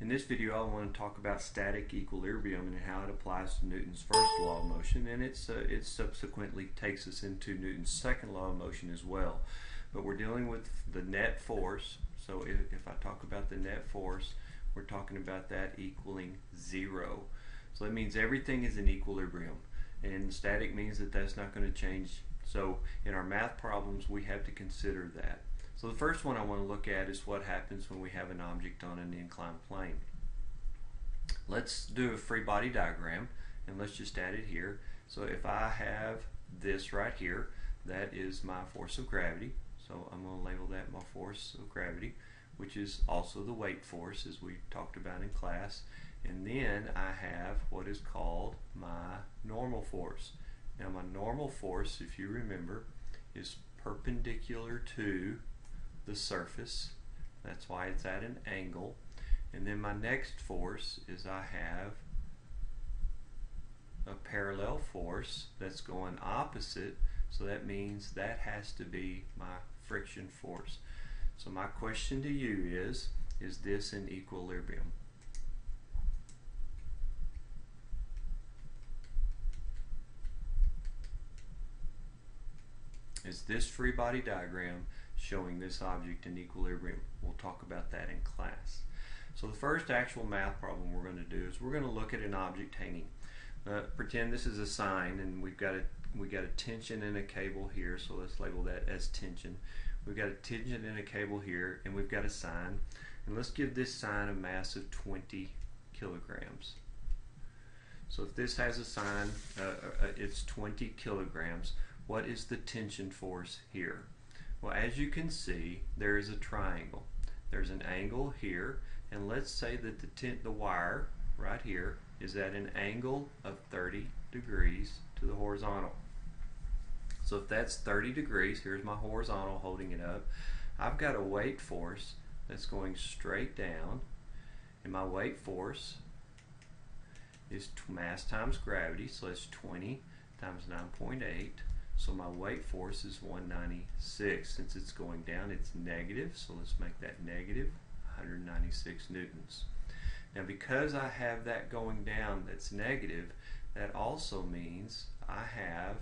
In this video I want to talk about static equilibrium and how it applies to Newton's first law of motion, and it subsequently takes us into Newton's second law of motion as well. But we're dealing with the net force, so if I talk about the net force, we're talking about that equaling zero. So that means everything is in equilibrium, and static means that that's not going to change. So in our math problems we have to consider that. So the first one I want to look at is what happens when we have an object on an inclined plane. Let's do a free body diagram, and let's just add it here. So if I have this right here, that is my force of gravity. So I'm going to label that my force of gravity, which is also the weight force as we talked about in class. And then I have what is called my normal force. Now my normal force, if you remember, is perpendicular to the surface. That's why it's at an angle. And then my next force is I have a parallel force that's going opposite, so that means that has to be my friction force. So my question to you is this in equilibrium? Is this free body diagram showing this object in equilibrium? We'll talk about that in class. So the first actual math problem we're going to do is we're going to look at an object hanging. Pretend this is a sign, and we got a tension in a cable here, so let's label that as tension. We've got a tension in a cable here, and we've got a sign, and let's give this sign a mass of 20 kilograms. So if this has a sign, it's 20 kilograms. What is the tension force here? Well, as you can see, there is a triangle. There's an angle here, and let's say that the wire right here is at an angle of 30 degrees to the horizontal. So if that's 30 degrees, here's my horizontal holding it up. I've got a weight force that's going straight down, and my weight force is mass times gravity, so it's 20 times 9.8. So my weight force is 196. Since it's going down, it's negative, so let's make that negative 196 newtons. Now because I have that going down that's negative, that also means I have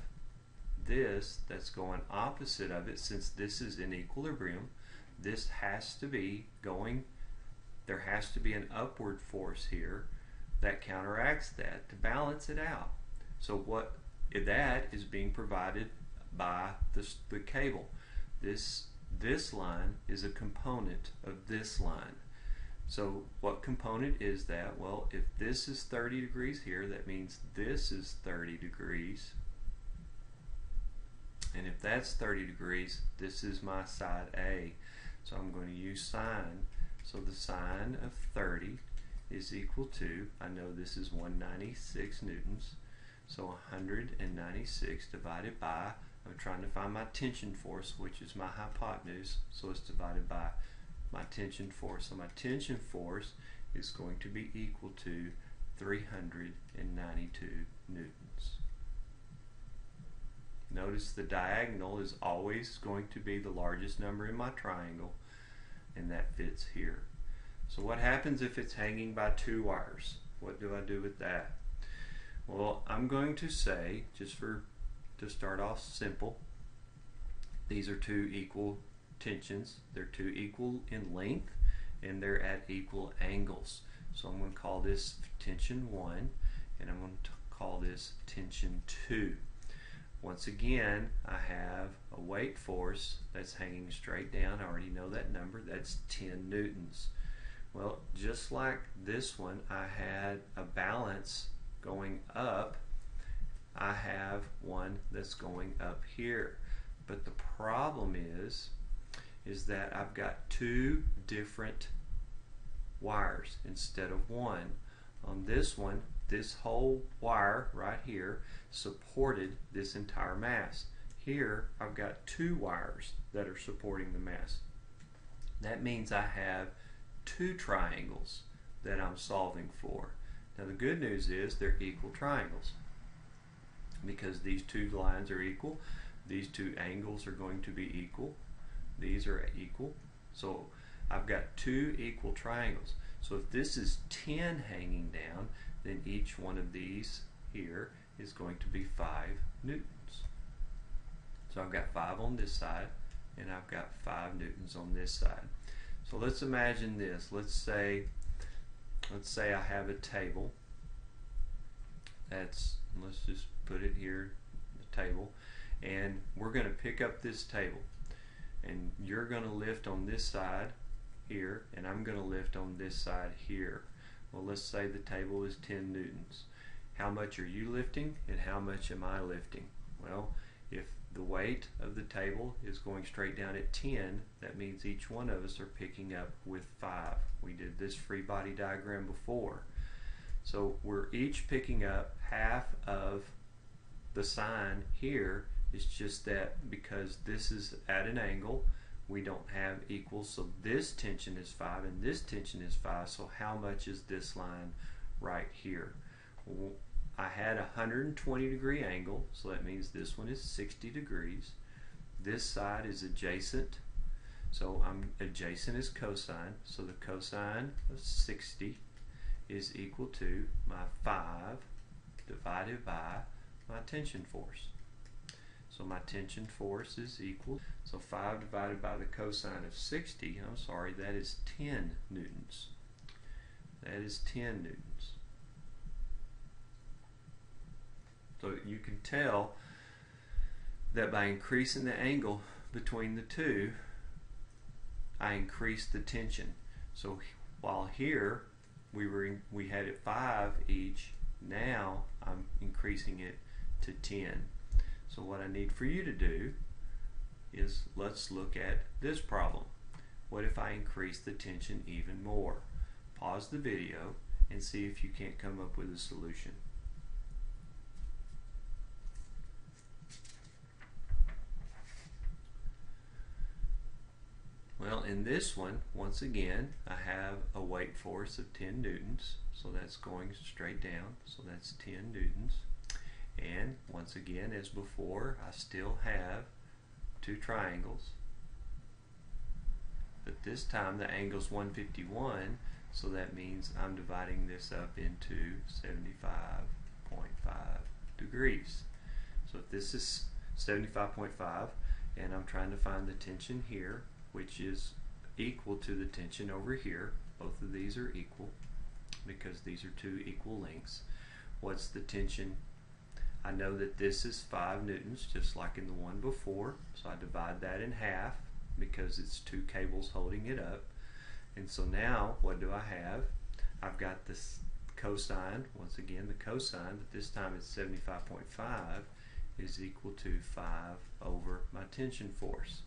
this that's going opposite of it. Since this is in equilibrium, this has to be going, there has to be an upward force here that counteracts that to balance it out. So what that is being provided by the cable. This line is a component of this line. So what component is that? Well, if this is 30 degrees here, that means this is 30 degrees. And if that's 30 degrees, this is my side A. So I'm going to use sine. So the sine of 30 is equal to, I know this is 196 newtons. So 196 divided by, I'm trying to find my tension force, which is my hypotenuse, so it's divided by my tension force. So my tension force is going to be equal to 392 newtons. Notice the diagonal is always going to be the largest number in my triangle, and that fits here. So what happens if it's hanging by two wires? What do I do with that? Well, I'm going to say, just to start off simple, these are two equal tensions. They're two equal in length, and they're at equal angles. So I'm going to call this tension 1, and I'm going to call this tension 2. Once again, I have a weight force that's hanging straight down. I already know that number. That's 10 newtons. Well, just like this one, I had a balance going up. I have one that's going up here, but the problem is that I've got two different wires instead of one. On this one, this whole wire right here supported this entire mass. Here I've got two wires that are supporting the mass. That means I have two triangles that I'm solving for. Now the good news is they're equal triangles. Because these two lines are equal, these two angles are going to be equal, these are equal. So I've got two equal triangles. So if this is 10 hanging down, then each one of these here is going to be 5 newtons. So I've got 5 on this side, and I've got 5 newtons on this side. So let's imagine this. Let's say I have a table. Let's just put it here, the table, and we're going to pick up this table, and you're going to lift on this side here, and I'm going to lift on this side here. Well, let's say the table is 10 newtons. How much are you lifting, and how much am I lifting? Well, if the weight of the table is going straight down at 10, that means each one of us are picking up with 5. We did this free body diagram before. So we're each picking up half of the sign here. It's just that because this is at an angle, we don't have equals. So this tension is 5 and this tension is 5. So how much is this line right here? Well, I had a 120 degree angle, so that means this one is 60 degrees. This side is adjacent, so adjacent is cosine, so the cosine of 60 is equal to my 5 divided by my tension force. So my tension force is equal, so 5 divided by the cosine of 60, I'm sorry, that is 10 newtons. That is 10 newtons. So you can tell that by increasing the angle between the two, I increased the tension. So while here we had it 5 each, now I'm increasing it to 10. So what I need for you to do is, let's look at this problem. What if I increase the tension even more? Pause the video and see if you can't come up with a solution. Well, in this one, once again, I have a weight force of 10 newtons, so that's going straight down, so that's 10 newtons. And once again, as before, I still have two triangles, but this time the angle's 151, so that means I'm dividing this up into 75.5 degrees. So if this is 75.5 and I'm trying to find the tension here, which is equal to the tension over here, both of these are equal because these are two equal lengths. What's the tension? I know that this is 5 newtons, just like in the one before, so I divide that in half because it's two cables holding it up. And so now what do I have? I've got this cosine, once again the cosine, but this time it's 75.5 is equal to 5 over my tension force.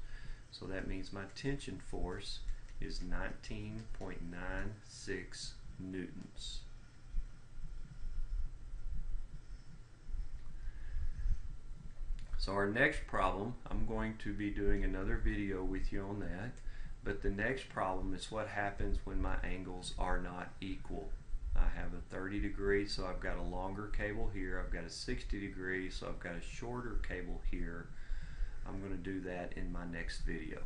So that means my tension force is 19.96 newtons. So our next problem, I'm going to be doing another video with you on that, but the next problem is what happens when my angles are not equal. I have a 30 degree, so I've got a longer cable here. I've got a 60 degree, so I've got a shorter cable here. I'm going to do that in my next video.